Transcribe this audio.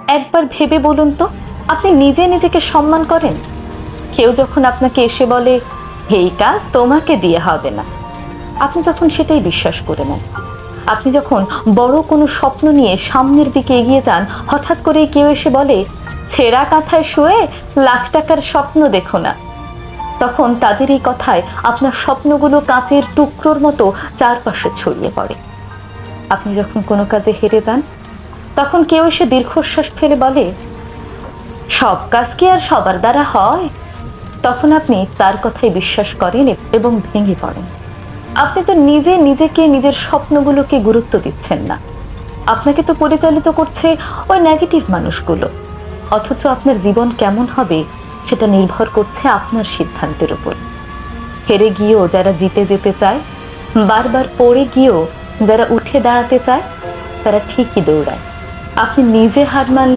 একবার ভেবে বলুন তো, আপনি নিজে নিজেকে সম্মান করেন? কেউ যখন আপনাকে এসে বলে এই কাজ তোমাকে দিয়ে হবে না, আপনি তখন সেটাই বিশ্বাস করে নেন। আপনি যখন বড় কোনো স্বপ্ন নিয়ে সামনের দিকে এগিয়ে যান, হঠাৎ করে কেউ এসে বলে ছেঁড়া কাঁথায় শুয়ে লাখ টাকার স্বপ্ন দেখো না, তখন তাদের এই কথায় আপনার স্বপ্নগুলো কাঁচের টুকরোর মতো চারপাশে ছড়িয়ে পড়ে। আপনি যখন কোনো কাজে হেরে যান, তখন কেউ এসে দীর্ঘশ্বাস ফেলে বলে সব কাজ কি আর সবার দ্বারা হয়, তখন আপনি তার কথাই বিশ্বাস করেন এবং ভেঙে পড়েন। আপনি তো নিজে নিজেকে, নিজের স্বপ্নগুলোকে গুরুত্ব দিচ্ছেন না। আপনাকে তো পরিচালিত করছে ওই নেগেটিভ মানুষগুলো। অথচ আপনার জীবন কেমন হবে সেটা নির্ভর করছে আপনার সিদ্ধান্তের উপর। হেরে গিয়েও যারা জিতে যেতে চায়, বারবার পড়ে গিয়েও যারা উঠে দাঁড়াতে চায়, তারা ঠিকই দৌড়ায়। আপনি নিজে হার মানলে